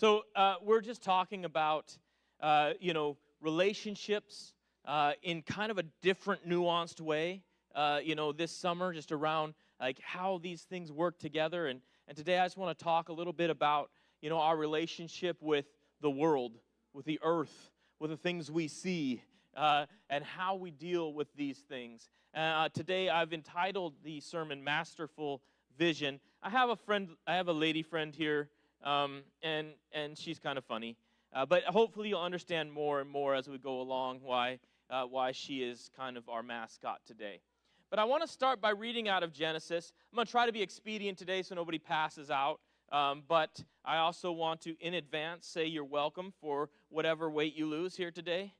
So we're just talking about, relationships in kind of a different, nuanced way. This summer, just around like how these things work together. And today I just want to talk a little bit about, our relationship with the world, with the earth, with the things we see, and how we deal with these things. Today I've entitled the sermon "Masterful Vision." I have a lady friend here, and she's kind of funny. But hopefully you'll understand more and more as we go along why she is kind of our mascot today. But I want to start by reading out of Genesis. I'm going to try to be expedient today so nobody passes out. But I also want to, in advance, say you're welcome for whatever weight you lose here today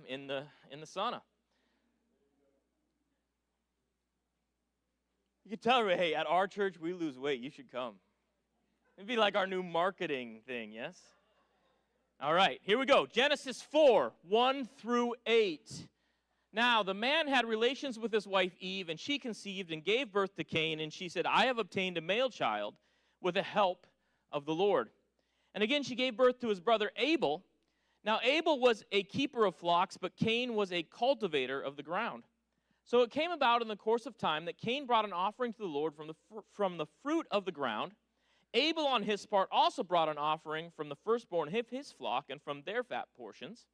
in the sauna. You can tell her, hey, at our church we lose weight. You should come. It'd be like our new marketing thing, yes? All right, here we go. Genesis 4, 1 through 8. Now, the man had relations with his wife Eve, and she conceived and gave birth to Cain, and she said, I have obtained a male child with the help of the Lord. And again, she gave birth to his brother Abel. Now, Abel was a keeper of flocks, but Cain was a cultivator of the ground. So it came about in the course of time that Cain brought an offering to the Lord from the fruit of the ground. Abel, on his part, also brought an offering from the firstborn of his flock and from their fat portions.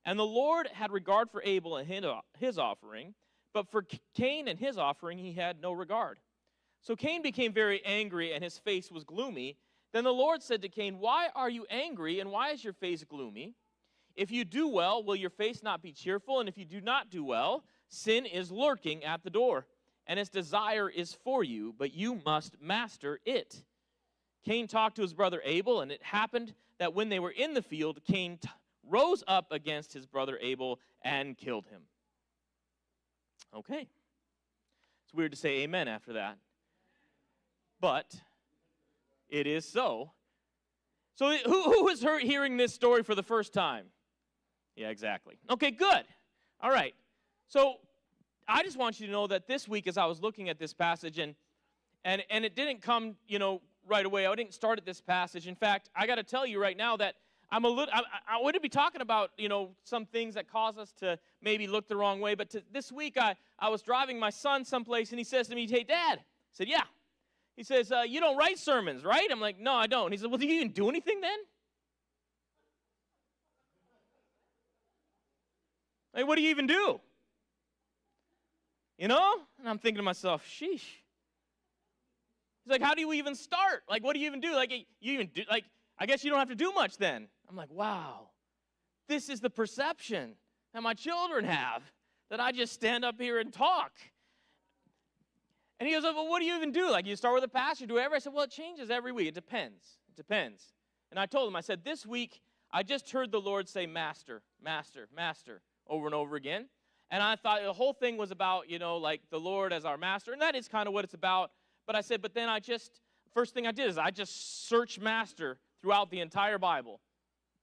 And the Lord had regard for Abel and his offering, but for Cain and his offering he had no regard. So Cain became very angry, and his face was gloomy. Then the Lord said to Cain, Why are you angry, and why is your face gloomy? If you do well, will your face not be cheerful? And if you do not do well, sin is lurking at the door, and its desire is for you, but you must master it. Cain talked to his brother Abel, and it happened that when they were in the field, Cain rose up against his brother Abel and killed him. Okay. It's weird to say amen after that. But it is so. So who is hearing this story for the first time? Yeah, exactly. Okay, good. All right. So I just want you to know that this week as I was looking at this passage, and it didn't come, right away. I didn't start at this passage. In fact, I got to tell you right now that I wouldn't be talking about, some things that cause us to maybe look the wrong way. But this week, I was driving my son someplace, and he says to me, hey, Dad. I said, yeah. He says, you don't write sermons, right? I'm like, no, I don't. He said, well, do you even do anything then? Like, what do you even do? And I'm thinking to myself, sheesh. He's like, how do you even start? Like, what do you even do? Like, I guess you don't have to do much then. I'm like, wow, this is the perception that my children have, that I just stand up here and talk. And he goes, well, what do you even do? Like, you start with a passage, do whatever. I said, well, it changes every week. It depends. And I told him, I said, this week, I just heard the Lord say, Master, Master, Master, over and over again. And I thought the whole thing was about, like the Lord as our master. And that is kind of what it's about. But I said, but then first thing I did is I just searched Master throughout the entire Bible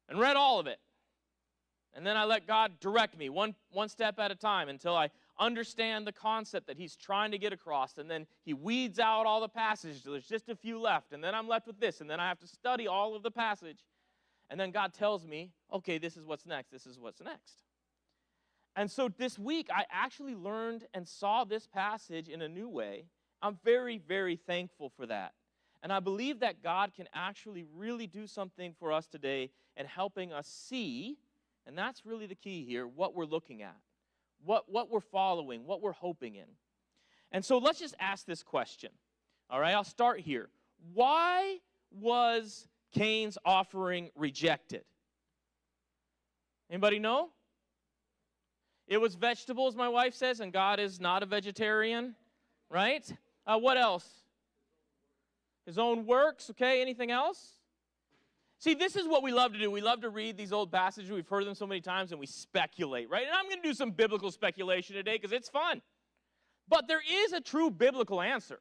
and read all of it. And then I let God direct me one step at a time until I understand the concept that he's trying to get across. And then he weeds out all the passages. There's just a few left. And then I'm left with this. And then I have to study all of the passage. And then God tells me, okay, this is what's next. This is what's next. And so this week, I actually learned and saw this passage in a new way. I'm very, very thankful for that. And I believe that God can actually really do something for us today in helping us see, and that's really the key here, what we're looking at, what we're following, what we're hoping in. And so let's just ask this question. All right, I'll start here. Why was Cain's offering rejected? Anybody know? It was vegetables, my wife says, and God is not a vegetarian, right? What else? His own works, okay? Anything else? See, this is what we love to do. We love to read these old passages. We've heard them so many times, and we speculate, right? And I'm going to do some biblical speculation today because it's fun. But there is a true biblical answer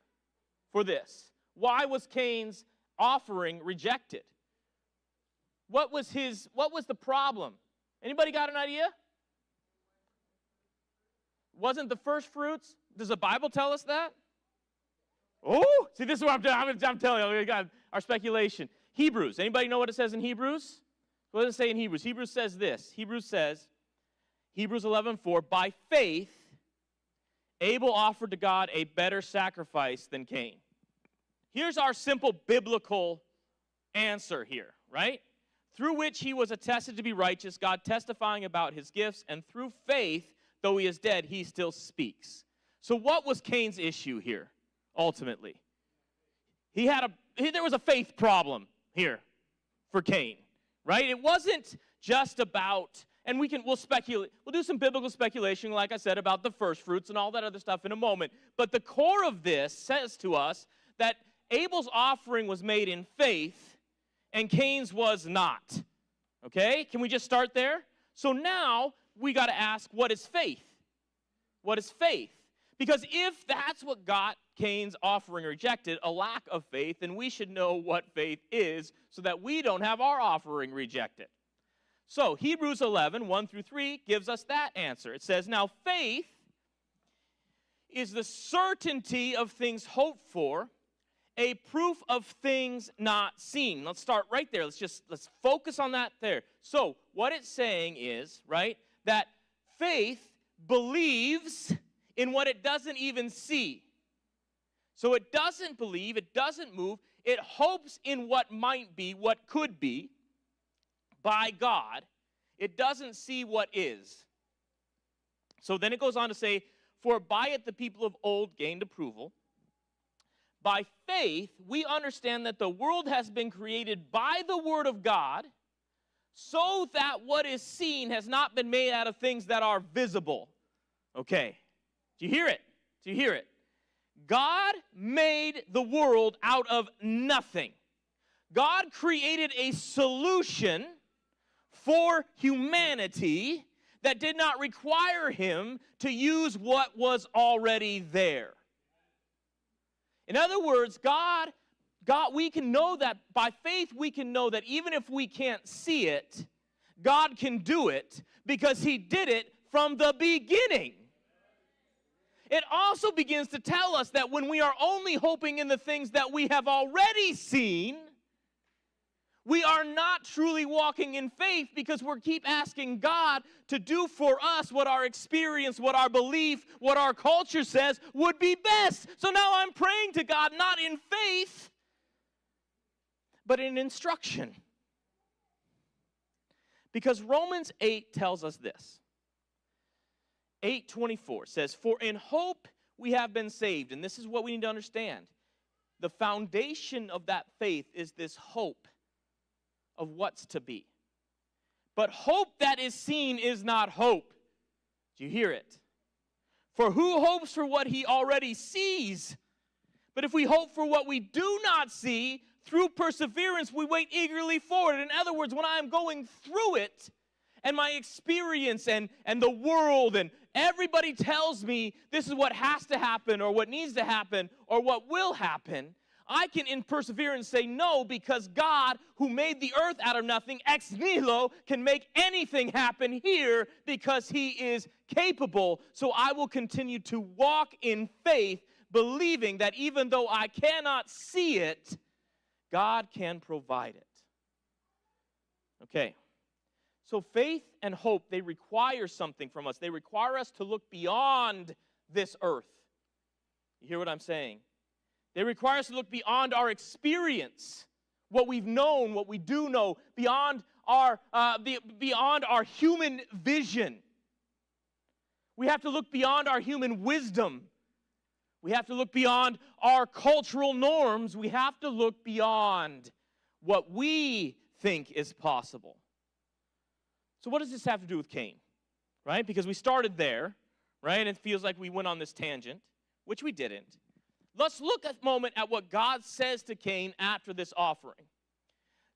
for this. Why was Cain's offering rejected? What was the problem? Anybody got an idea? Wasn't the first fruits? Does the Bible tell us that? Oh, see, this is what I'm telling you. We got our speculation. Hebrews. Anybody know what it says in Hebrews? What does it say in Hebrews? Hebrews says this. Hebrews says, Hebrews 11:4, by faith, Abel offered to God a better sacrifice than Cain. Here's our simple biblical answer here, right? Through which he was attested to be righteous, God testifying about his gifts, and through faith, though he is dead, he still speaks. So what was Cain's issue here, ultimately? There was a faith problem here for Cain, right? It wasn't just about, and we'll speculate, we'll do some biblical speculation, like I said, about the first fruits and all that other stuff in a moment. But the core of this says to us that Abel's offering was made in faith, and Cain's was not. Okay? Can we just start there? So now we got to ask, what is faith? What is faith? Because if that's what got Cain's offering rejected, a lack of faith, then we should know what faith is so that we don't have our offering rejected. So Hebrews 11:1-3 gives us that answer. It says, now faith is the certainty of things hoped for, a proof of things not seen. Let's start right there. Let's focus on that there. So what it's saying is, right, that faith believes in what it doesn't even see. So it doesn't believe, it doesn't move, it hopes in what might be, what could be, by God. It doesn't see what is. So then it goes on to say, for by it the people of old gained approval. By faith, we understand that the world has been created by the word of God, so that what is seen has not been made out of things that are visible. Okay. Do you hear it? Do you hear it? God made the world out of nothing. God created a solution for humanity that did not require him to use what was already there. In other words, God, we can know that by faith, we can know that even if we can't see it, God can do it because he did it from the beginning. It also begins to tell us that when we are only hoping in the things that we have already seen, we are not truly walking in faith because we keep asking God to do for us what our experience, what our belief, what our culture says would be best. So now I'm praying to God not in faith, but in instruction. Because Romans 8 tells us this. 8:24 says, for in hope we have been saved. And this is what we need to understand. The foundation of that faith is this hope of what's to be. But hope that is seen is not hope. Do you hear it? For who hopes for what he already sees? But if we hope for what we do not see, through perseverance we wait eagerly for it. In other words, when I'm going through it, and my experience and the world and everybody tells me this is what has to happen or what needs to happen or what will happen, I can in perseverance say no, because God, who made the earth out of nothing, ex nihilo, can make anything happen here because he is capable. So I will continue to walk in faith, believing that even though I cannot see it, God can provide it. Okay. So faith and hope, they require something from us. They require us to look beyond this earth. You hear what I'm saying? They require us to look beyond our experience, what we've known, what we do know, beyond our human vision. We have to look beyond our human wisdom. We have to look beyond our cultural norms. We have to look beyond what we think is possible. So what does this have to do with Cain? Right? Because we started there, right? And it feels like we went on this tangent, which we didn't. Let's look a moment at what God says to Cain after this offering.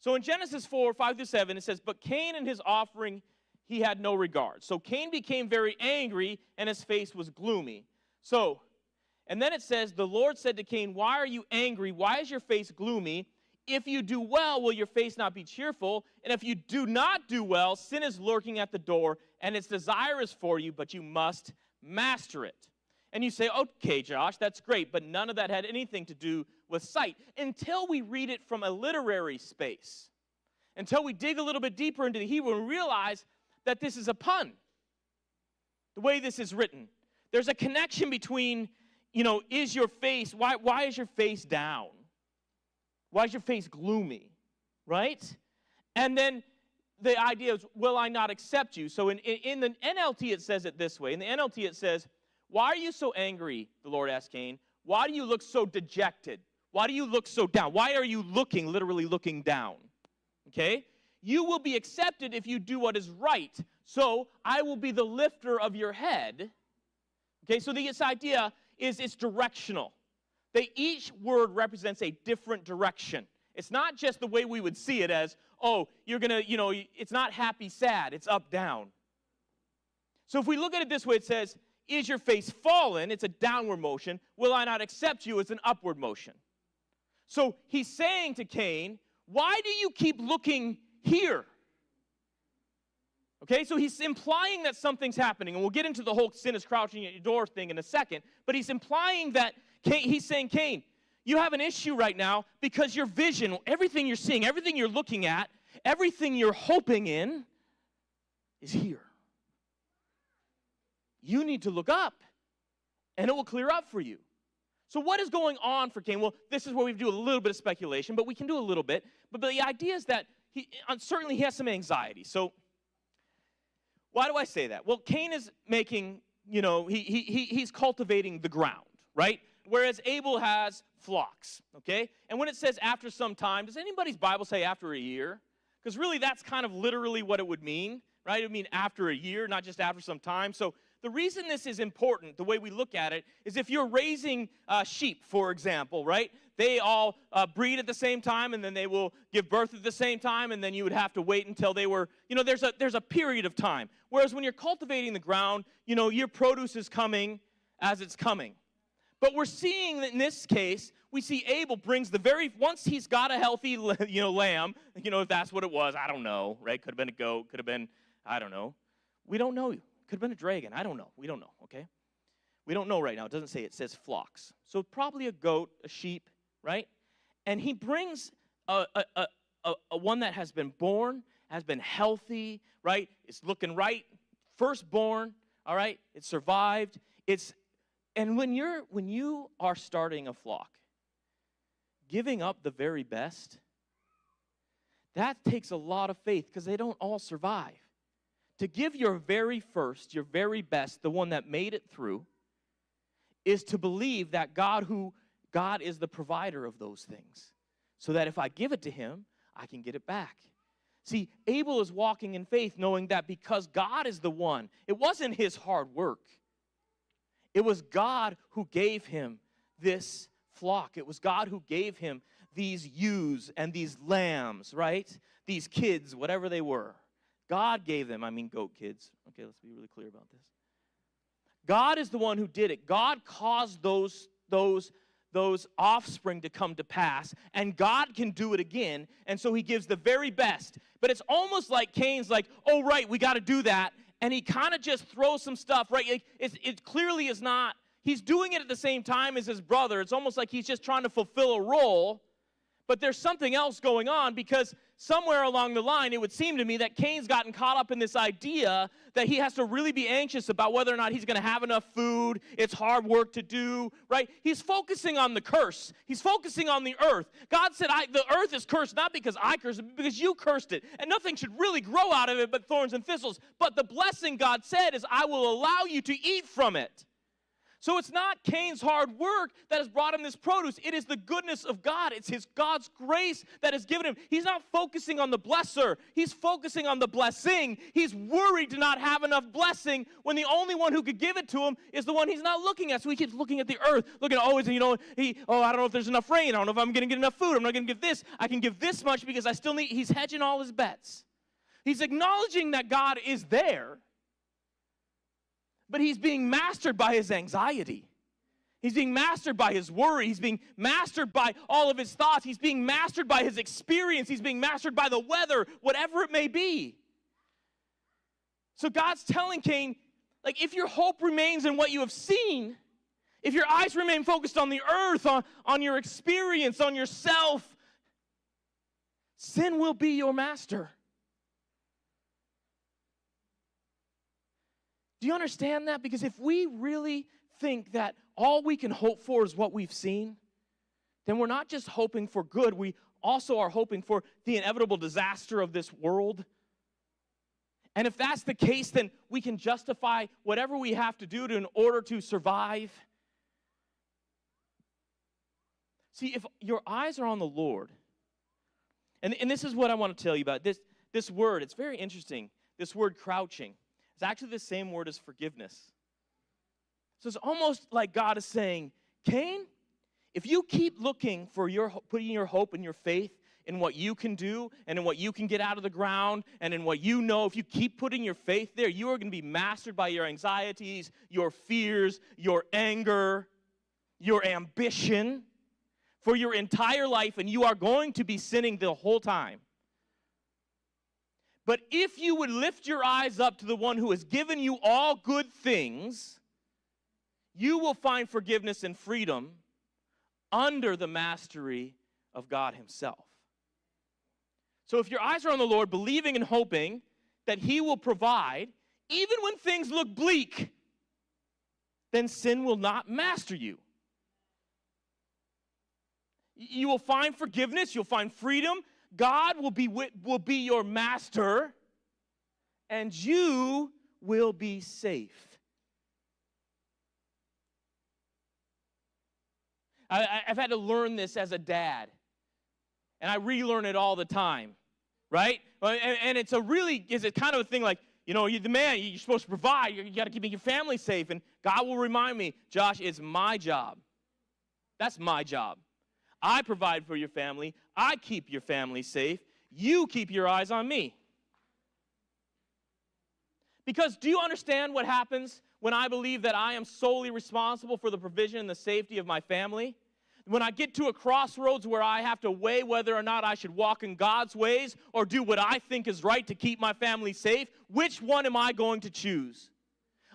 So in Genesis 4:5-7, it says, but Cain and his offering he had no regard. So Cain became very angry, and his face was gloomy. And then it says, the Lord said to Cain, why are you angry? Why is your face gloomy? If you do well, will your face not be cheerful? And if you do not do well, sin is lurking at the door, and its desire is for you, but you must master it. And you say, okay, Josh, that's great, but none of that had anything to do with sight until we read it from a literary space, until we dig a little bit deeper into the Hebrew and realize that this is a pun, the way this is written. There's a connection between, is your face, why is your face down? Why is your face gloomy, right? And then the idea is, will I not accept you? So in the NLT, it says it this way. In the NLT, it says, why are you so angry, the Lord asked Cain? Why do you look so dejected? Why do you look so down? Why are you literally looking down? Okay? You will be accepted if you do what is right. So I will be the lifter of your head. Okay, so this idea is it's directional. Each word represents a different direction. It's not just the way we would see it as, you're going to, it's not happy, sad. It's up, down. So if we look at it this way, it says, is your face fallen? It's a downward motion. Will I not accept you? It's an upward motion. So he's saying to Cain, why do you keep looking here? Okay, so he's implying that something's happening, and we'll get into the whole sin is crouching at your door thing in a second, but he's implying that he's saying, Cain, you have an issue right now because your vision, everything you're seeing, everything you're looking at, everything you're hoping in is here. You need to look up, and it will clear up for you. So what is going on for Cain? Well, this is where we do a little bit of speculation, but we can do a little bit. But the idea is that certainly he has some anxiety. So why do I say that? Well, Cain is making, he's cultivating the ground, right? Whereas Abel has flocks, okay? And when it says after some time, does anybody's Bible say after a year? Because really that's kind of literally what it would mean, right? It would mean after a year, not just after some time. So the reason this is important, the way we look at it, is if you're raising sheep, for example, right? They all breed at the same time, and then they will give birth at the same time, and then you would have to wait until they were, there's a period of time. Whereas when you're cultivating the ground, your produce is coming as it's coming. But we're seeing that in this case, we see Abel brings once he's got a healthy, lamb, if that's what it was, I don't know, right? Could have been a goat, could have been, I don't know. We don't know. Could have been a dragon. I don't know. We don't know, okay? We don't know right now. It doesn't say. It says flocks. So probably a goat, a sheep, right? And he brings a one that has been born, has been healthy, right? It's looking right. Firstborn, all right? It survived. And when you are starting a flock, giving up the very best, that takes a lot of faith because they don't all survive. To give your very first, your very best, the one that made it through, is to believe that God is the provider of those things. So that if I give it to him, I can get it back. See, Abel is walking in faith knowing that because God is the one, it wasn't his hard work. It was God who gave him this flock. It was God who gave him these ewes and these lambs, right? These kids, whatever they were. God gave them, goat kids. Okay, let's be really clear about this. God is the one who did it. God caused those offspring to come to pass, and God can do it again, and so he gives the very best. But it's almost like Cain's like, oh, right, we got to do that, and he kind of just throws some stuff, right? It clearly is not, he's doing it at the same time as his brother. It's almost like he's just trying to fulfill a role, but there's something else going on because somewhere along the line, it would seem to me that Cain's gotten caught up in this idea that he has to really be anxious about whether or not he's going to have enough food. It's hard work to do, right? He's focusing on the curse. He's focusing on the earth. God said, the earth is cursed not because I cursed it, but because you cursed it. And nothing should really grow out of it but thorns and thistles. But the blessing, God said, is I will allow you to eat from it. So it's not Cain's hard work that has brought him this produce. It is the goodness of God. It's God's grace that has given him. He's not focusing on the blesser. He's focusing on the blessing. He's worried to not have enough blessing when the only one who could give it to him is the one he's not looking at. So he keeps looking at the earth, looking at, I don't know if there's enough rain. I don't know if I'm going to get enough food. I'm not going to give this. I can give this much because I still need. He's hedging all his bets. He's acknowledging that God is there. But he's being mastered by his anxiety. He's being mastered by his worry. He's being mastered by all of his thoughts. He's being mastered by his experience. He's being mastered by the weather, whatever it may be. So God's telling Cain, if your hope remains in what you have seen, if your eyes remain focused on the earth, on your experience, on yourself, sin will be your master. Do you understand that? Because if we really think that all we can hope for is what we've seen, then we're not just hoping for good, we also are hoping for the inevitable disaster of this world. And if that's the case, then we can justify whatever we have to do in order to survive. See, if your eyes are on the Lord, and this is what I want to tell you about, this word, it's very interesting, this word crouching. It's actually the same word as forgiveness. So it's almost like God is saying, Cain, if you keep looking for putting your hope and your faith in what you can do and in what you can get out of the ground and in what you know, if you keep putting your faith there, you are going to be mastered by your anxieties, your fears, your anger, your ambition for your entire life, and you are going to be sinning the whole time. But if you would lift your eyes up to the one who has given you all good things, you will find forgiveness and freedom under the mastery of God himself. So if your eyes are on the Lord, believing and hoping that he will provide, even when things look bleak, then sin will not master you. You will find forgiveness, you'll find freedom, God will be your master, and you will be safe. I've had to learn this as a dad, and I relearn it all the time, right? And it's a kind of a thing like, you know, you're the man, you're supposed to provide, you got to keep your family safe, and God will remind me, Josh, it's my job. That's my job. I provide for your family. I keep your family safe. You keep your eyes on me. Because do you understand what happens when I believe that I am solely responsible for the provision and the safety of my family? When I get to a crossroads where I have to weigh whether or not I should walk in God's ways or do what I think is right to keep my family safe, which one am I going to choose?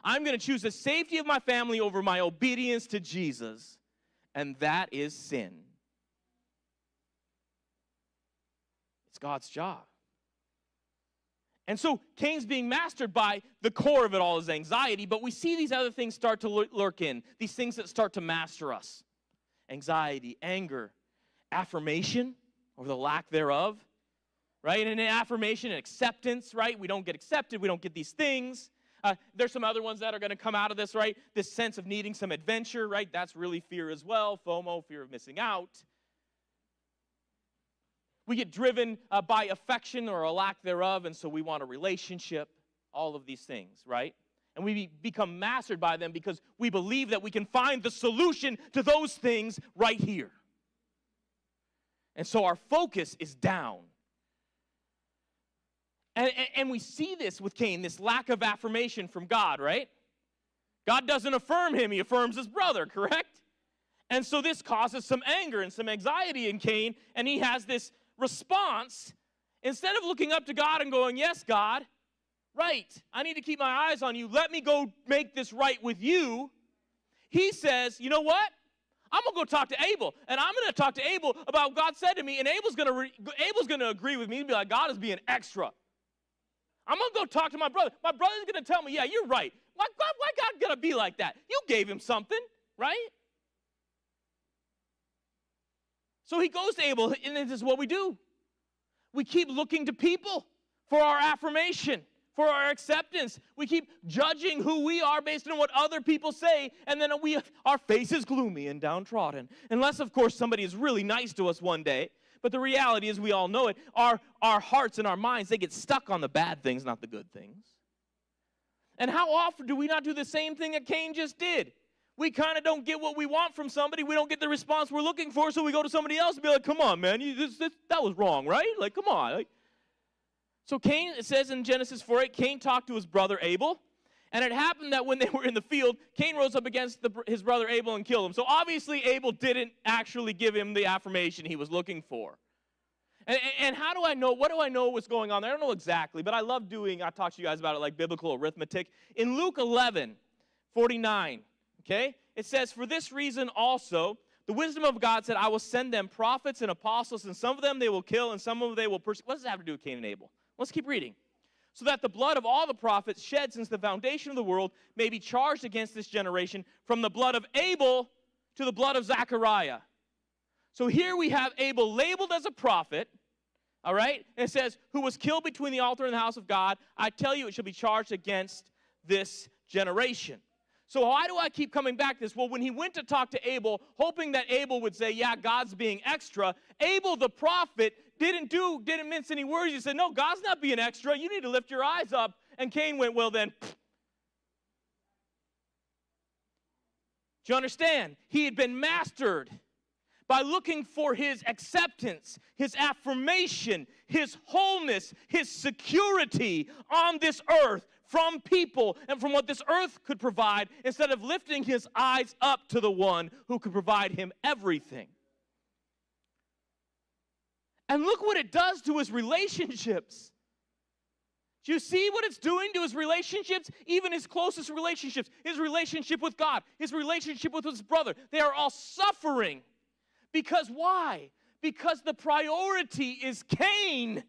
I'm going to choose the safety of my family over my obedience to Jesus, and that is sin. It's God's job. And so Cain's being mastered by the core of it all is anxiety, but we see these other things start to lurk in, these things that start to master us. Anxiety, anger, affirmation, or the lack thereof, right? And affirmation and acceptance, right? We don't get accepted, we don't get these things. There's some other ones that are going to come out of this, right? This sense of needing some adventure, right? That's really fear as well, FOMO, fear of missing out. We get driven by affection or a lack thereof, and so we want a relationship, all of these things, right? And we become mastered by them because we believe that we can find the solution to those things right here. And so our focus is down. And we see this with Cain, this lack of affirmation from God, right? God doesn't affirm him, he affirms his brother, correct? And so this causes some anger and some anxiety in Cain, and he has this response. Instead of looking up to God and going, yes, God, right, I need to keep my eyes on you, let me go make this right with you, he says, you know what? I'm going to go talk to Abel, and I'm going to talk to Abel about what God said to me, and Abel's going to agree with me and be like, God is being extra. I'm going to go talk to my brother. My brother's going to tell me, yeah, you're right. Why God going to be like that? You gave him something, right? So he goes to Abel, and this is what we do. We keep looking to people for our affirmation, for our acceptance. We keep judging who we are based on what other people say, and then our face is gloomy and downtrodden. Unless, of course, somebody is really nice to us one day. But the reality is, we all know it, our hearts and our minds, they get stuck on the bad things, not the good things. And how often do we not do the same thing that Cain just did? We kind of don't get what we want from somebody. We don't get the response we're looking for, so we go to somebody else and be like, come on, man, that was wrong, right? Like, come on. So Cain, it says in Genesis 4:8, Cain talked to his brother Abel, and it happened that when they were in the field, Cain rose up against his brother Abel and killed him. So obviously Abel didn't actually give him the affirmation he was looking for. And how do I know, what do I know was going on there? I don't know exactly, but I love I talked to you guys about it like biblical arithmetic. In Luke 11:49, okay, it says, for this reason also, the wisdom of God said, I will send them prophets and apostles, and some of them they will kill, and some of them they will persecute. What does that have to do with Cain and Abel? Let's keep reading. So that the blood of all the prophets shed since the foundation of the world may be charged against this generation, from the blood of Abel to the blood of Zechariah. So here we have Abel labeled as a prophet, all right? And it says, who was killed between the altar and the house of God. I tell you, it shall be charged against this generation. So why do I keep coming back to this? Well, when he went to talk to Abel, hoping that Abel would say, yeah, God's being extra, Abel the prophet didn't mince any words. He said, no, God's not being extra. You need to lift your eyes up. And Cain went, well then, pfft. Do you understand? He had been mastered by looking for his acceptance, his affirmation, his wholeness, his security on this earth from people and from what this earth could provide, instead of lifting his eyes up to the one who could provide him everything. And look what it does to his relationships. Do you see what it's doing to his relationships? Even his closest relationships, his relationship with God, his relationship with his brother, they are all suffering. Because why? Because the priority is Cain.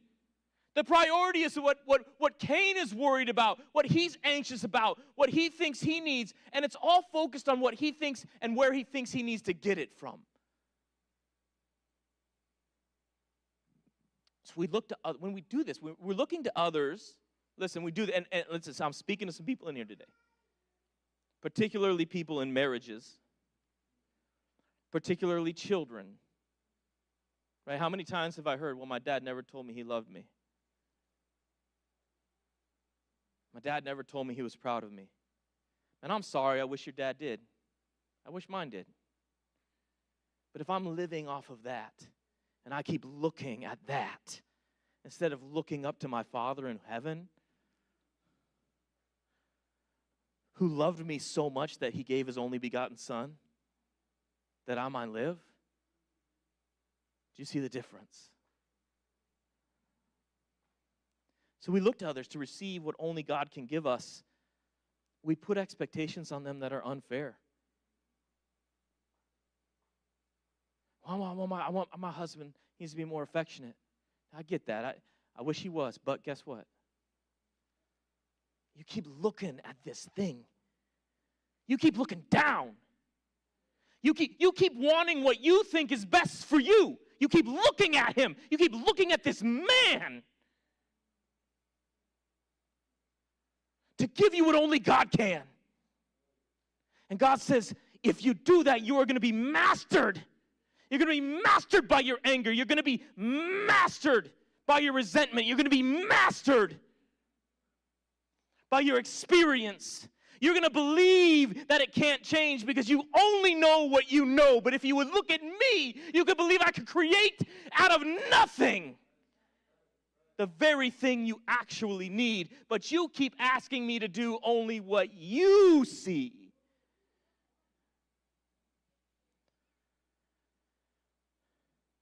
The priority is what Cain is worried about, what he's anxious about, what he thinks he needs, and it's all focused on what he thinks and where he thinks he needs to get it from. So we look to, when we do this, we're looking to others. Listen, we do, and listen, I'm speaking to some people in here today, particularly people in marriages, particularly children, right? How many times have I heard, well, my dad never told me he loved me. My dad never told me he was proud of me. And I'm sorry, I wish your dad did. I wish mine did. But if I'm living off of that, and I keep looking at that, instead of looking up to my Father in heaven, who loved me so much that he gave his only begotten Son, that I might live, do you see the difference? So we look to others to receive what only God can give us. We put expectations on them that are unfair. I want my husband needs to be more affectionate. I get that. I wish he was, but guess what? You keep looking at this thing. You keep looking down. You keep wanting what you think is best for you. You keep looking at him. You keep looking at this man to give you what only God can. And God says, if you do that, you are going to be mastered. You're going to be mastered by your anger. You're going to be mastered by your resentment. You're going to be mastered by your experience. You're going to believe that it can't change because you only know what you know. But if you would look at me, you could believe I could create out of nothing the very thing you actually need. But you keep asking me to do only what you see.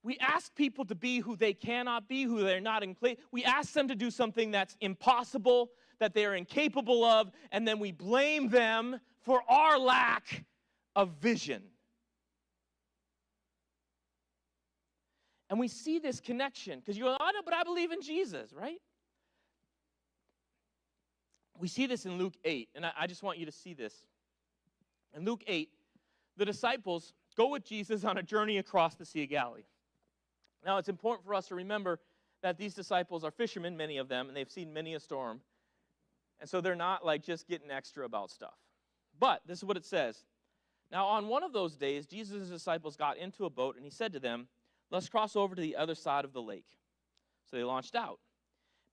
We ask people to be who they cannot be, who they're not inclined. We ask them to do something that's impossible, that they're incapable of, and then we blame them for our lack of vision. And we see this connection, because you go, oh, no, but I believe in Jesus, right? We see this in Luke 8, and I just want you to see this. In Luke 8, the disciples go with Jesus on a journey across the Sea of Galilee. Now, it's important for us to remember that these disciples are fishermen, many of them, and they've seen many a storm. And so they're not like just getting extra about stuff. But this is what it says. Now, on one of those days, Jesus' disciples got into a boat, and he said to them, let's cross over to the other side of the lake. So they launched out.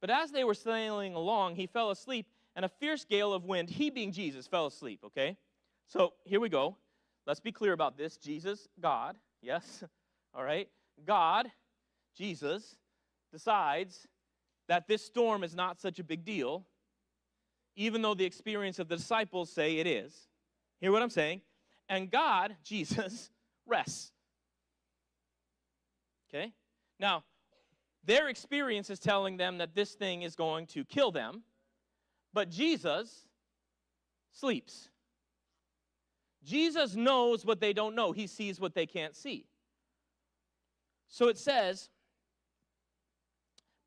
But as they were sailing along, he fell asleep, and a fierce gale of wind, he being Jesus, fell asleep, okay? So here we go. Let's be clear about this. Jesus, God, yes, all right? God, Jesus, decides that this storm is not such a big deal, even though the experience of the disciples say it is. Hear what I'm saying? And God, Jesus, rests. Okay? Now, their experience is telling them that this thing is going to kill them, but Jesus sleeps. Jesus knows what they don't know. He sees what they can't see. So it says,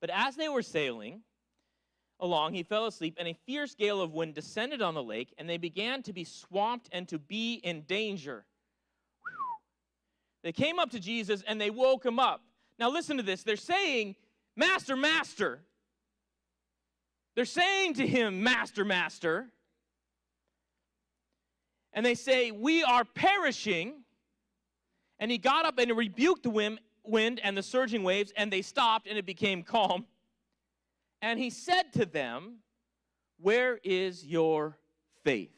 but as they were sailing along, he fell asleep, and a fierce gale of wind descended on the lake, and they began to be swamped and to be in danger. They came up to Jesus, and they woke him up. Now listen to this. They're saying, Master, Master. They're saying to him, Master, Master. And they say, we are perishing. And he got up and rebuked the wind and the surging waves, and they stopped, and it became calm. And he said to them, where is your faith?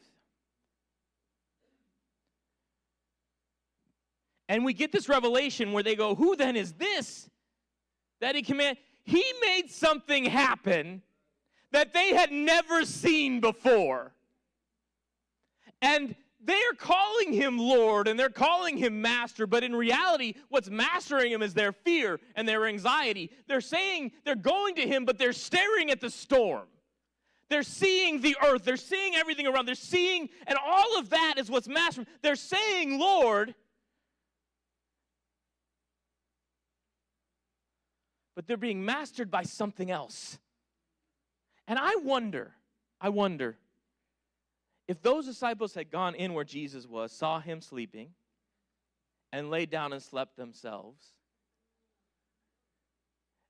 And we get this revelation where they go, who then is this that he commanded? He made something happen that they had never seen before. And they're calling him Lord and they're calling him Master, but in reality, what's mastering him is their fear and their anxiety. They're saying they're going to him, but they're staring at the storm. They're seeing the earth. They're seeing everything around. They're seeing, and all of that is what's mastering. They're saying, Lord, but they're being mastered by something else. And I wonder, if those disciples had gone in where Jesus was, saw him sleeping, and laid down and slept themselves,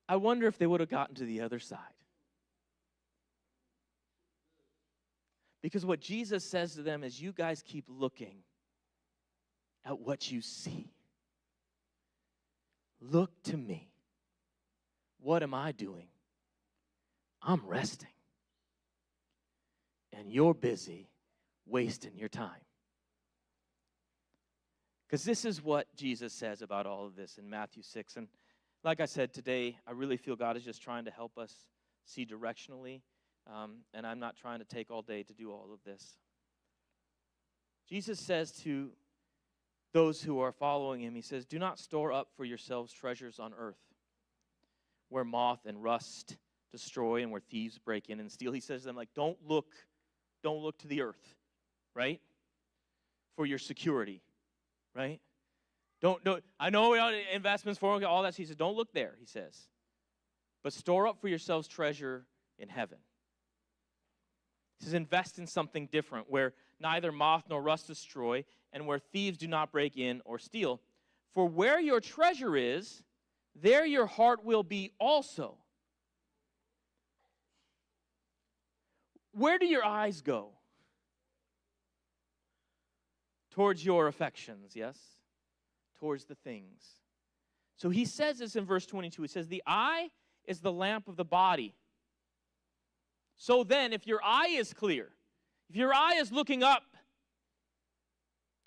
I wonder if they would have gotten to the other side. Because what Jesus says to them is, you guys keep looking at what you see. Look to me. What am I doing? I'm resting. And you're busy wasting your time. Because this is what Jesus says about all of this in Matthew 6. And like I said today, I really feel God is just trying to help us see directionally. And I'm not trying to take all day to do all of this. Jesus says to those who are following him, he says, do not store up for yourselves treasures on earth, where moth and rust destroy and where thieves break in and steal. He says to them, like, don't look to the earth, right? For your security, right? Don't I know investments, 401k, all that. He says, don't look there, he says. But store up for yourselves treasure in heaven. He says, invest in something different where neither moth nor rust destroy and where thieves do not break in or steal. For where your treasure is, there your heart will be also. Where do your eyes go? Towards your affections, yes? Towards the things. So he says this in verse 22. He says, the eye is the lamp of the body. So then, if your eye is clear, if your eye is looking up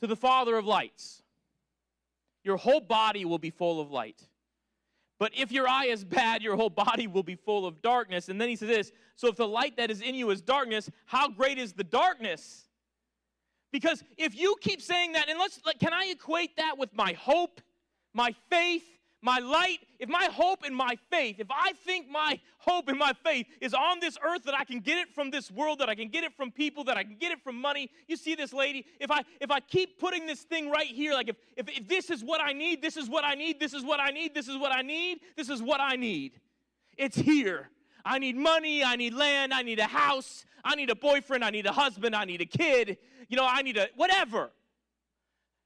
to the Father of lights, your whole body will be full of light. But if your eye is bad, your whole body will be full of darkness. And then he says this, so if the light that is in you is darkness, how great is the darkness? Because if you keep saying that, and can I equate that with my hope, my faith, my light? If my hope and my faith, if I think my hope and my faith is on this earth, that I can get it from this world, that I can get it from people, that I can get it from money. You see this lady, if I keep putting this thing right here, like if this is what I need, this is what I need, this is what I need, this is what I need, this is what I need. It's here. I need money, I need land, I need a house, I need a boyfriend, I need a husband, I need a kid, I need a whatever.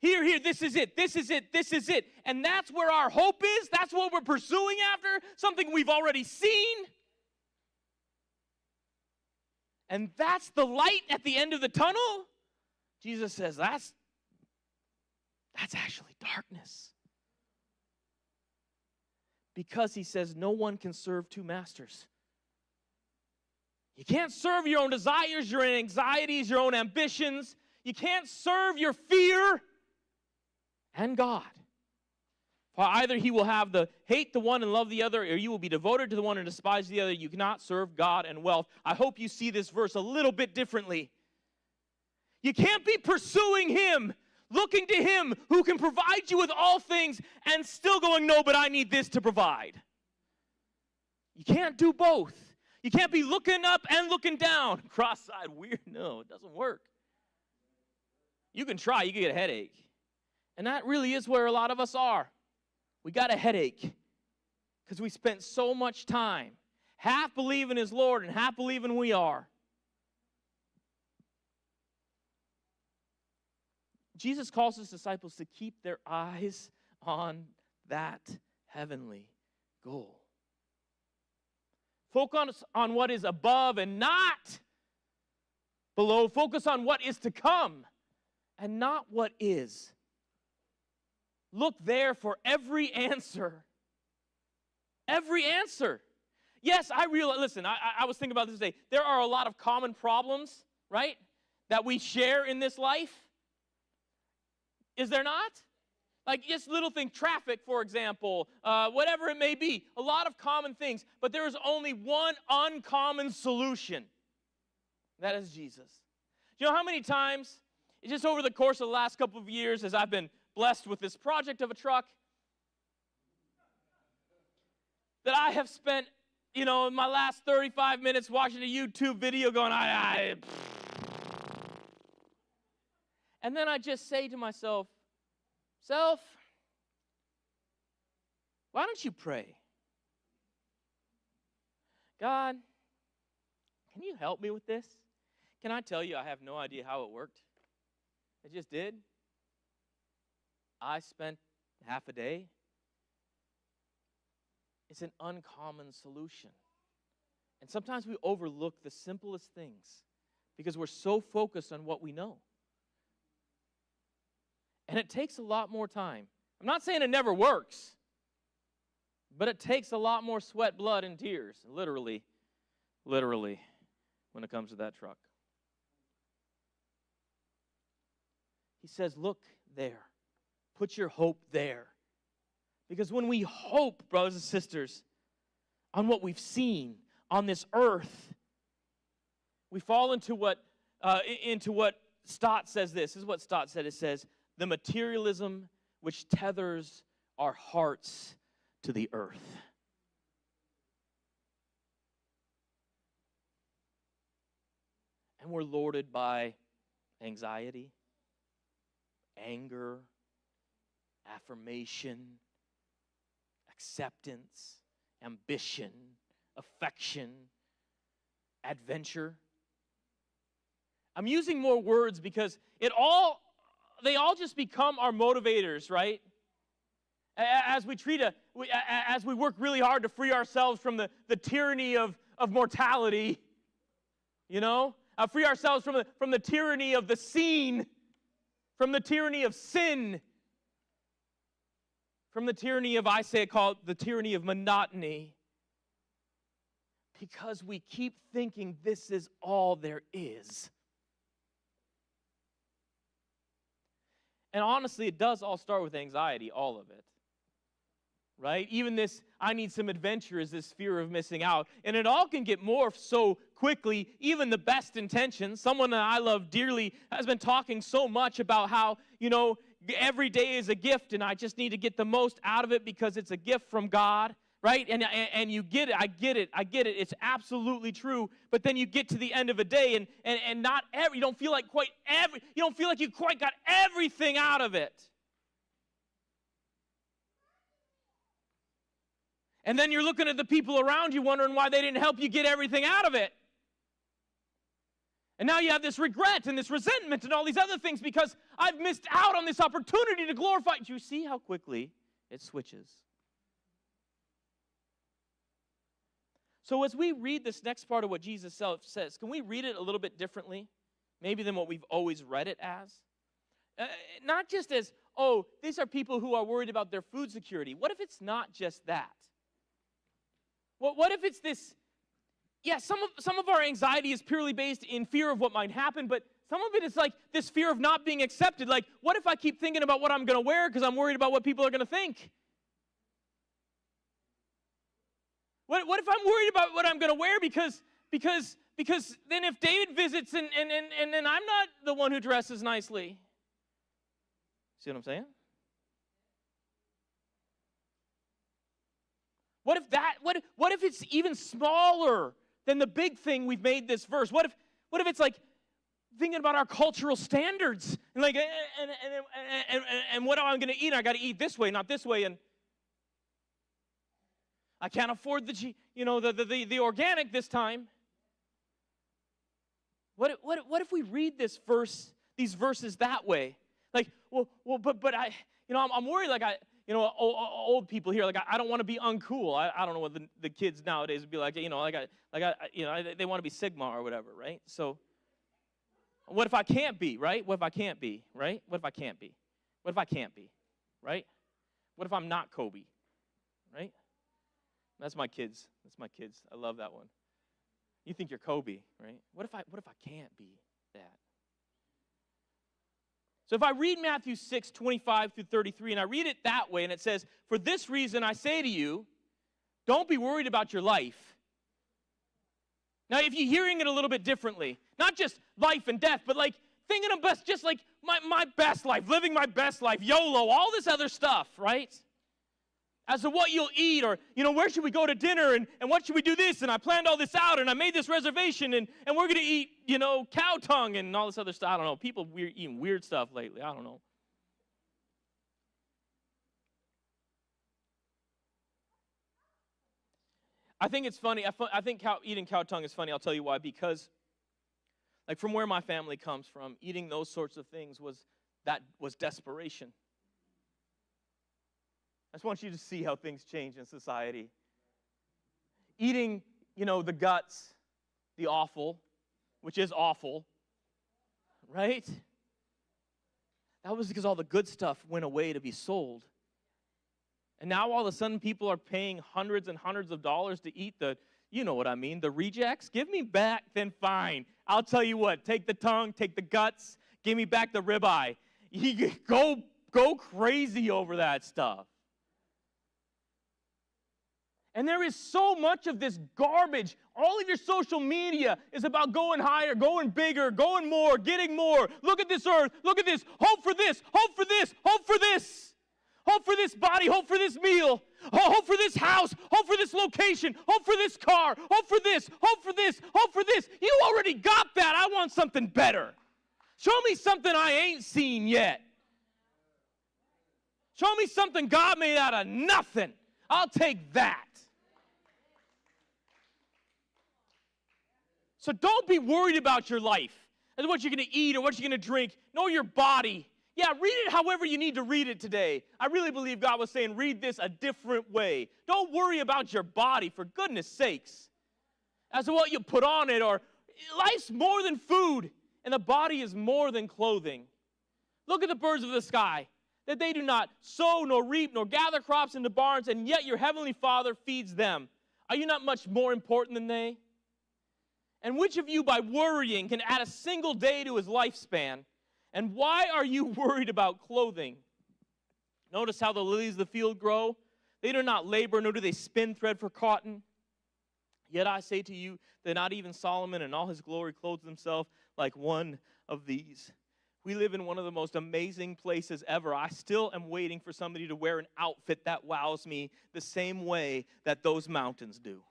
Here, this is it, this is it, this is it. And that's where our hope is. That's what we're pursuing after, something we've already seen. And that's the light at the end of the tunnel. Jesus says that's actually darkness. Because he says no one can serve two masters. You can't serve your own desires, your own anxieties, your own ambitions. You can't serve your fear and God. For either he will have hate the one and love the other, or you will be devoted to the one and despise the other. You cannot serve God and wealth. I hope you see this verse a little bit differently. You can't be pursuing him, looking to him who can provide you with all things, and still going, no, but I need this to provide. You can't do both. You can't be looking up and looking down. Cross-eyed, weird. No, it doesn't work. You can try, you can get a headache. And that really is where a lot of us are. We got a headache because we spent so much time half believing His Lord and half believing we are. Jesus calls His disciples to keep their eyes on that heavenly goal. Focus on what is above and not below. Focus on what is to come and not what is. Look there for every answer. Every answer. Yes, I realize, listen, I was thinking about this today. There are a lot of common problems, right, that we share in this life. Is there not? Like just little things, traffic, for example, whatever it may be, a lot of common things. But there is only one uncommon solution. That is Jesus. Do you know how many times, just over the course of the last couple of years, as I've been blessed with this project of a truck, that I have spent, in my last 35 minutes watching a YouTube video going, and then I just say to myself, self, why don't you pray? God, can you help me with this? Can I tell you I have no idea how it worked? It just did. I spent half a day. It's an uncommon solution. And sometimes we overlook the simplest things because we're so focused on what we know. And it takes a lot more time. I'm not saying it never works, but it takes a lot more sweat, blood, and tears, literally, when it comes to that truck. He says, look there. Put your hope there. Because when we hope, brothers and sisters, on what we've seen on this earth, we fall into what Stott says this. This is what Stott said. It says, the materialism which tethers our hearts to the earth. And we're lorded by anxiety, anger, affirmation, acceptance, ambition, affection, adventure. I'm using more words because they all just become our motivators, right? As we work really hard to free ourselves from the tyranny of mortality, free ourselves from the tyranny of the seen, from the tyranny of sin, from the tyranny of, call it the tyranny of monotony, because we keep thinking this is all there is. And honestly, it does all start with anxiety, all of it. Right? Even this, I need some adventure, is this fear of missing out. And it all can get morphed so quickly, even the best intentions. Someone that I love dearly has been talking so much about how, every day is a gift and I just need to get the most out of it because it's a gift from God. Right? And you get it. I get it. It's absolutely true. But then you get to the end of a day and not you don't feel like you quite got everything out of it. And then you're looking at the people around you wondering why they didn't help you get everything out of it. And now you have this regret and this resentment and all these other things because I've missed out on this opportunity to glorify. Do you see how quickly it switches? So as we read this next part of what Jesus says, can we read it a little bit differently? Maybe than what we've always read it as? Not just as, these are people who are worried about their food security. What if it's not just that? Well, what if it's this, some of our anxiety is purely based in fear of what might happen, but some of it is like this fear of not being accepted. Like, what if I keep thinking about what I'm going to wear because I'm worried about what people are going to think? What if I'm worried about what I'm going to wear because then if David visits and then I'm not the one who dresses nicely? See what I'm saying? What if it's even smaller than the big thing we've made this verse? What if it's like, thinking about our cultural standards. And like, and what am I going to eat? I got to eat this way, not this way. And I can't afford the organic this time. What if we read these verses that way? Like, but I'm worried. Like old people here. Like I don't want to be uncool. I don't know what the kids nowadays would be like. They want to be Sigma or whatever, right? So, what if I can't be, right? What if I can't be, right? What if I can't be? What if I can't be, right? What if I'm not Kobe, right? That's my kids. I love that one. You think you're Kobe, right? What if I can't be that? So if I read Matthew 6:25 through 33, and I read it that way, and it says, "For this reason I say to you, don't be worried about your life." Now, if you're hearing it a little bit differently, not just life and death, but like thinking of best, just like my best life, living my best life, YOLO, all this other stuff, right? As to what you'll eat, or, where should we go to dinner, and what should we do this, and I planned all this out, and I made this reservation, and we're going to eat, cow tongue and all this other stuff. I don't know. People eating weird stuff lately. I don't know. I think it's funny. I think eating cow tongue is funny. I'll tell you why. Because, like, from where my family comes from, eating those sorts of things was desperation. I just want you to see how things change in society. Eating, the guts, the offal, which is awful, right? That was because all the good stuff went away to be sold. And now all of a sudden people are paying hundreds and hundreds of dollars to eat the rejects. Give me back, then fine. I'll tell you what, take the tongue, take the guts, give me back the ribeye. You go crazy over that stuff. And there is so much of this garbage. All of your social media is about going higher, going bigger, going more, getting more. Look at this earth. Look at this. Hope for this. Hope for this. Hope for this. Hope for this body. Hope for this meal. Hope for this house. Hope for this location. Hope for this car. Hope for this. Hope for this. Hope for this. You already got that. I want something better. Show me something I ain't seen yet. Show me something God made out of nothing. I'll take that. So don't be worried about your life and what you're going to eat or what you're going to drink. Know your body. Yeah, read it however you need to read it today. I really believe God was saying, read this a different way. Don't worry about your body, for goodness sakes, as to what you put on it. Or life's more than food, and the body is more than clothing. Look at the birds of the sky, that they do not sow, nor reap, nor gather crops into barns, and yet your heavenly Father feeds them. Are you not much more important than they? And which of you, by worrying, can add a single day to his lifespan? And why are you worried about clothing? Notice how the lilies of the field grow. They do not labor, nor do they spin thread for cotton. Yet I say to you that not even Solomon in all his glory clothes himself like one of these. We live in one of the most amazing places ever. I still am waiting for somebody to wear an outfit that wows me the same way that those mountains do.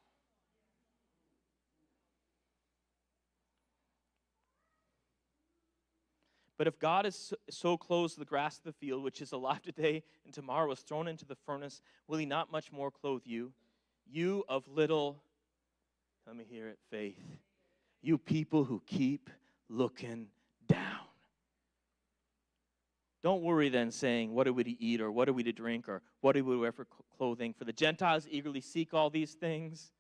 But if God is so clothes the grass of the field, which is alive today and tomorrow is thrown into the furnace, will he not much more clothe you? You of little, let me hear it, faith. You people who keep looking down. Don't worry then, saying, what are we to eat, or what are we to drink, or what do we wear for clothing? For the Gentiles eagerly seek all these things.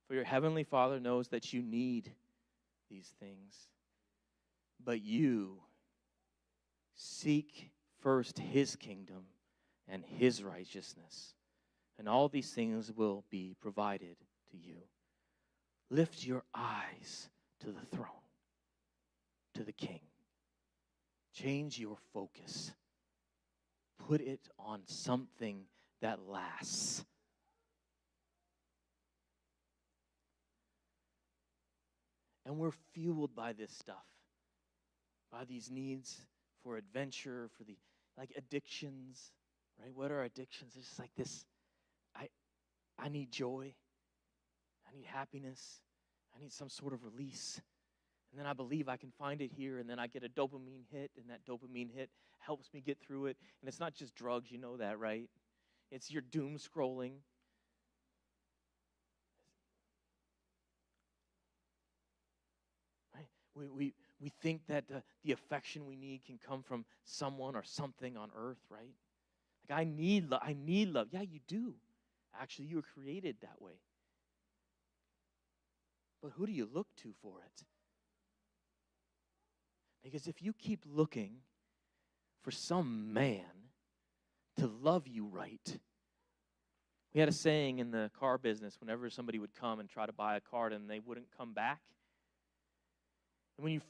For your heavenly Father knows that you need these things. But you seek first his kingdom and his righteousness, and all these things will be provided to you. Lift your eyes to the throne, to the King. Change your focus. Put it on something that lasts. And we're fueled by this stuff. By these needs for adventure, for the addictions, right? What are addictions? It's just like this. I need joy. I need happiness. I need some sort of release. And then I believe I can find it here, and then I get a dopamine hit, and that dopamine hit helps me get through it. And it's not just drugs, you know that, right? It's your doom scrolling. Right? We think that the affection we need can come from someone or something on earth, right? Like, I need love. Yeah, you do. Actually, you were created that way. But who do you look to for it? Because if you keep looking for some man to love you right, we had a saying in the car business, whenever somebody would come and try to buy a car and they wouldn't come back. And when you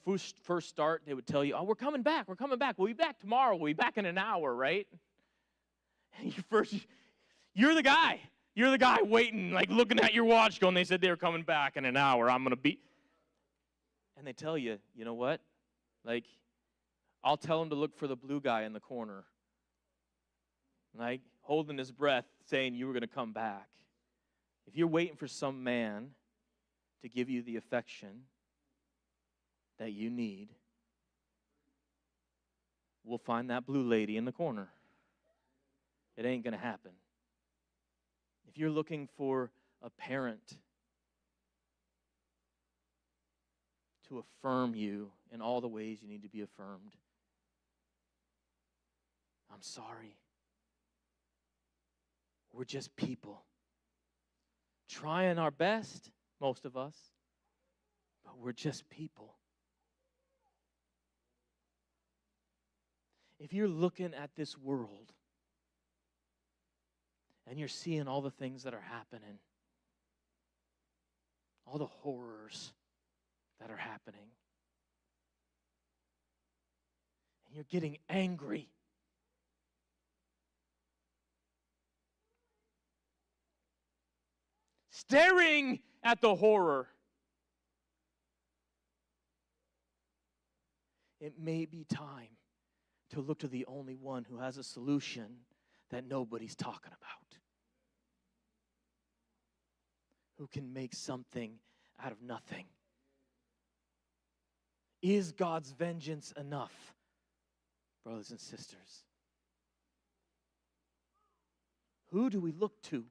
first start, they would tell you, oh, we're coming back. We'll be back tomorrow. We'll be back in an hour, right? And you're the guy. You're the guy waiting, like looking at your watch going, they said they were coming back in an hour. I'm going to be. And they tell you, you know what? Like, I'll tell him to look for the blue guy in the corner. Like, holding his breath, saying you were going to come back. If you're waiting for some man to give you the affection that you need, we'll find that blue lady in the corner. It ain't going to happen. If you're looking for a parent to affirm you in all the ways you need to be affirmed, I'm sorry. We're just people. Trying our best, most of us, but we're just people. If you're looking at this world and you're seeing all the things that are happening, all the horrors that are happening, and you're getting angry, staring at the horror, it may be time to look to the only one who has a solution that nobody's talking about, who can make something out of nothing. Is God's vengeance enough, brothers and sisters? Who do we look to?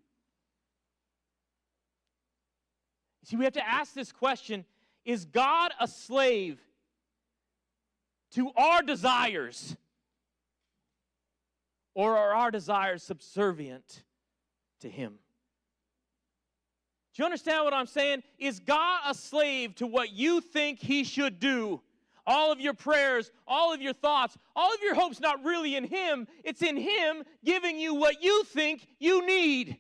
See, we have to ask this question, is God a slave to our desires? Or are our desires subservient to Him? Do you understand what I'm saying? Is God a slave to what you think He should do? All of your prayers, all of your thoughts, all of your hopes not really in Him. It's in Him giving you what you think you need.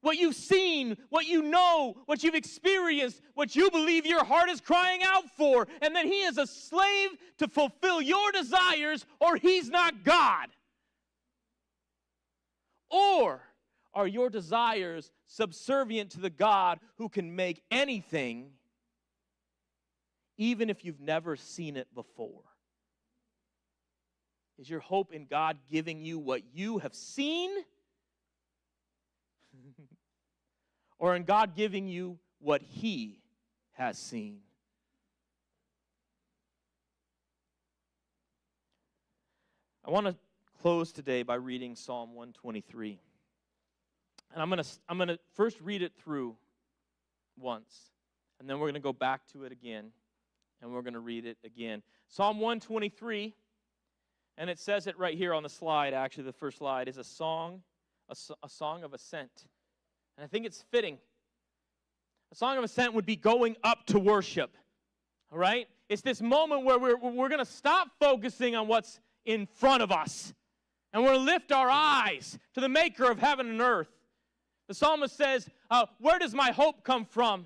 What you've seen, what you know, what you've experienced, what you believe your heart is crying out for. And then He is a slave to fulfill your desires, or He's not God. Or are your desires subservient to the God who can make anything, even if you've never seen it before? Is your hope in God giving you what you have seen? Or in God giving you what He has seen? I want to close today by reading Psalm 123. And I'm going to first read it through once, and then we're going to go back to it again, and we're going to read it again. Psalm 123, and it says it right here on the slide, actually the first slide, is a song of ascent. And I think it's fitting. A song of ascent would be going up to worship. All right? It's this moment where we're going to stop focusing on what's in front of us. And we're going to lift our eyes to the maker of heaven and earth. The psalmist says, where does my hope come from?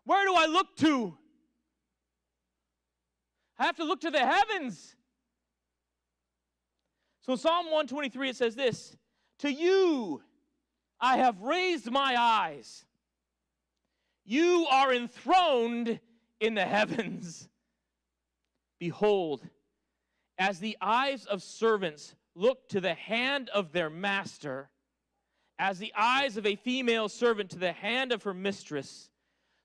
Where do I look to? I have to look to the heavens. So in Psalm 123 it says this, to you I have raised my eyes. You are enthroned in the heavens. Behold, as the eyes of servants look to the hand of their master, as the eyes of a female servant to the hand of her mistress,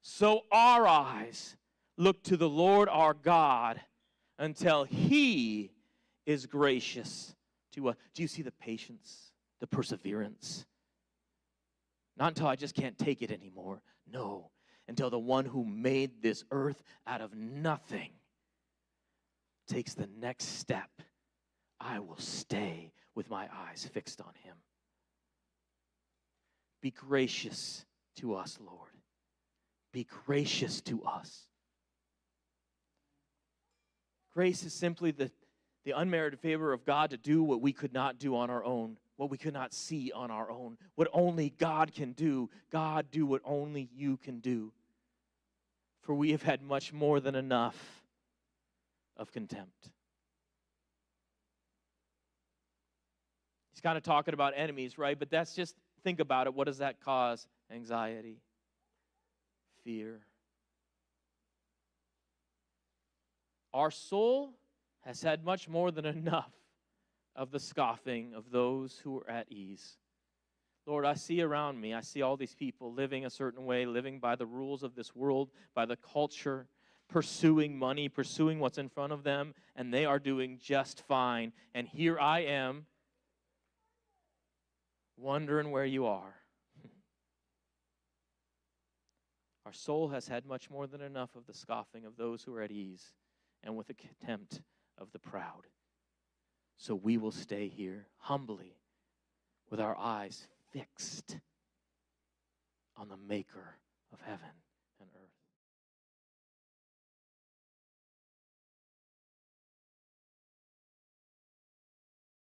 so our eyes look to the Lord our God until He is gracious to us. Do you see the patience, the perseverance? Not until I just can't take it anymore. No, until the one who made this earth out of nothing takes the next step. I will stay with my eyes fixed on Him. Be gracious to us, Lord. Be gracious to us. Grace is simply the unmerited favor of God to do what we could not do on our own, what we could not see on our own, what only God can do. God, do what only you can do. For we have had much more than enough of contempt. He's kind of talking about enemies, right? But that's just, think about it. What does that cause? Anxiety, fear. Our soul has had much more than enough of the scoffing of those who are at ease. Lord, I see around me, I see all these people living a certain way, living by the rules of this world, by the culture, pursuing money, pursuing what's in front of them, and they are doing just fine. And here I am, wondering where you are. Our soul has had much more than enough of the scoffing of those who are at ease and with the contempt of the proud. So we will stay here humbly with our eyes fixed on the Maker of heaven.